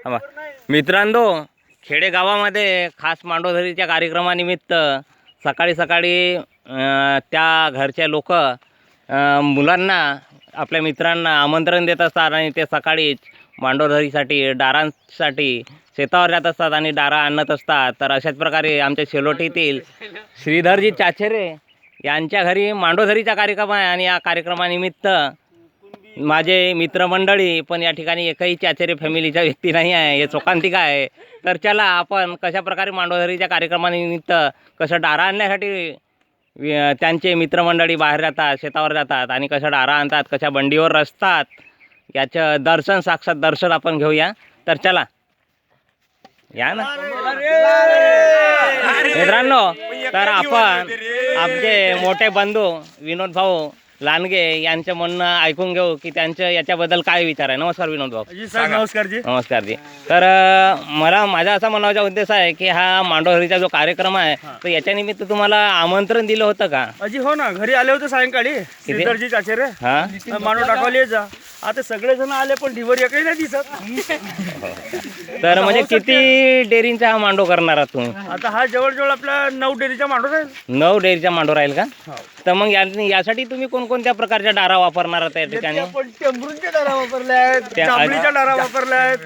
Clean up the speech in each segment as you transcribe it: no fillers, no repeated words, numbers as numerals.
थांबा. मित्रांनो, खेडेगावामध्ये खास मांडोधरीच्या कार्यक्रमानिमित्त सकाळी सकाळी त्या घरचे लोक मुलांना आपल्या मित्रांना आमंत्रण देत असतात आणि ते सकाळीच मांडोधरीसाठी डारांसाठी शेतावर जात असतात आणि डारा आणत असतात. तर अशाच प्रकारे आमच्या शेलोटीतील श्रीधरजी चाचेरे यांच्या घरी मांडोधरीचा कार्यक्रम आहे आणि या कार्यक्रमानिमित्त माझे मित्रमंडळी, पण या ठिकाणी एकही चाचेरे फॅमिलीचा व्यक्ती नाही आहे, हे चोकांतिका आहे. तर चला आपण कशाप्रकारे मांडोधरीच्या कार्यक्रमानिमित्त कसं डारा आणण्यासाठी त्यांचे मित्रमंडळी बाहेर जातात, शेतावर जातात आणि कशा डारा आणतात, कशा बंडीवर रचतात, याचं दर्शन, साक्षात दर्शन आपण घेऊया. तर चला या ना मित्रांनो. तर आपण आमचे मोठे बंधू विनोद भाऊ लांडगे यांचं म्हणणं ऐकून घेऊ की त्यांचं याच्याबद्दल काय विचार आहे. नमस्कार विनोद भाऊ. जी सर, नमस्कार जी. नमस्कार जी. तर माझा असा म्हणायचा उद्देश आहे की हा मांडोधरीचा जो कार्यक्रम आहे तर याच्या निमित्त तुम्हाला आमंत्रण दिलं होतं का? अजी हो ना, घरी आले होते सायंकाळी श्रीधरजी चाचेरे. हा, मांडो टाकवले जा. आता सगळेजण आले पण ढिवर एकही नाही दिसत. तर म्हणजे किती डेअरींचा हा मांडो करणार आहात तुम्ही? आता हा जवळजवळ आपला 9 डेअरीचा मांडो आहे. 9 डेअरीचा मांडो राहील का? तर मग यासाठी तुम्ही कोणकोणत्या प्रकारच्या डारा वापरणार आहात या ठिकाणी? आपण टेंबरूंच्या डारा वापरल्या आहेत, चांबडीच्या डारा वापरल्या आहेत.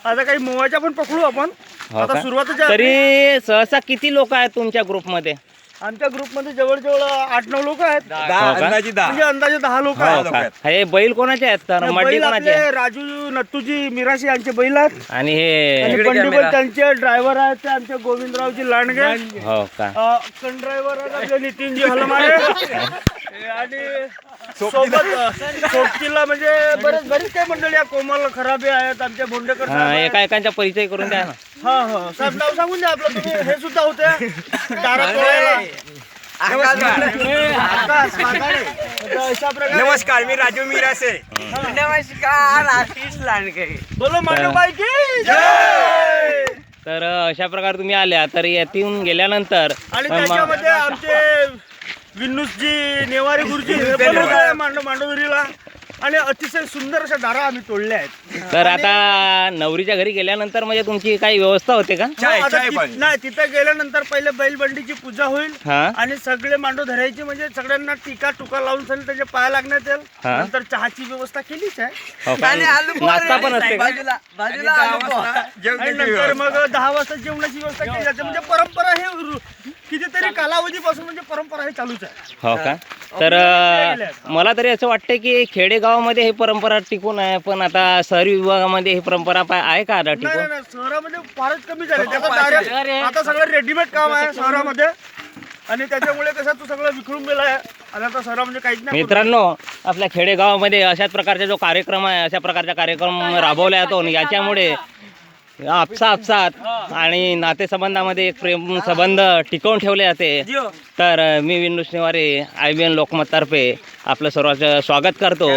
आता काही मोवाच्या पण पकडू आपण. आता सुरुवातच आहे. तरी सहसा किती लोक आहेत तुमच्या ग्रुपमध्ये? आमच्या ग्रुपमध्ये जवळजवळ 8-9 लोक आहेत. अंदाजे 10. म्हणजे अंदाजे 10 लोक आहेत. हे बैल कोणाचे आहेत? तर मड्डी बैल कोणाचे? आपले राजू नत्तूजी मिराशी यांचे बैल आहेत. आणि हे पंडित त्यांचे ड्रायव्हर आहेत ते आमचे गोविंदरावजी लांडगे. हो का? कन ड्रायव्हर आहेत आपले नितीनजी हलमारे. आणि सोबत सोबतीला म्हणजे बरेच काही मंडळी आहे. कोमल खराबे आहेत आमचे बोंडेकर. एकाचा परिचय करून द्या ना. हा हा साहेब, नाव सांगून द्या आपलं. तुम्ही हे सुद्धा होते डारा तोडायला. नमस्कार, मी राजू मिरासे. नमस्कार, आशिष लांडगे. बोलो मांडोबाई की जय. तर अशा प्रकारे तुम्ही आल्या तर येथून गेल्यानंतर आणि त्याच्यामध्ये आमचे विनुसजी नेवारी गुरुजी हे पण होते मांडोधरीला. आणि अतिशय सुंदर अशा डारा आम्ही तोडल्या आहेत. तर आता नवरीच्या घरी गेल्यानंतर म्हणजे तुमची काही व्यवस्था होते का? नाही, तिथे गेल्यानंतर पहिले बैलबंडीची पूजा होईल हा. आणि सगळे मांडो धरायची, म्हणजे सगळ्यांना टीका टुका लावून सगळे त्याच्या पाया लागण्यात येईल. हा. नंतर चहाची व्यवस्था केलीच आहे. हो का? नाश्ता पण असते का? आणि नंतर मग 10 वाजता जेवणाची व्यवस्था केली जाते. म्हणजे परंपरा हे कितीतरी कालावधीपासून म्हणजे परंपरा हे चालूच आहे. हो का? तर मला तरी असं वाटतं की खेडेगावामध्ये ही परंपरा टिकून आहे, पण आता शहरी विभागामध्ये ही परंपरा आहे का नाही टिकून? नाही, शहरामध्ये फारच कमी झाले. आता सगळं रेडीमेड काम आहे शहरामध्ये आणि त्याच्यामुळे कसं तू सगळं विखरून गेलं आहे. आणि आता शहरामध्ये काहीच नाही. मित्रांनो, आपल्या खेडेगावामध्ये अशाच प्रकारचा जो कार्यक्रम आहे, अशा प्रकारचा कार्यक्रम राबवला जातो. याच्यामुळे आपसात आणि नातेसंबंधामध्ये एक प्रेम संबंध टिकवून ठेवले जाते. तर मी विनुस नेवारे IBN लोकमततर्फे आपलं सर्वांचं स्वागत करतो.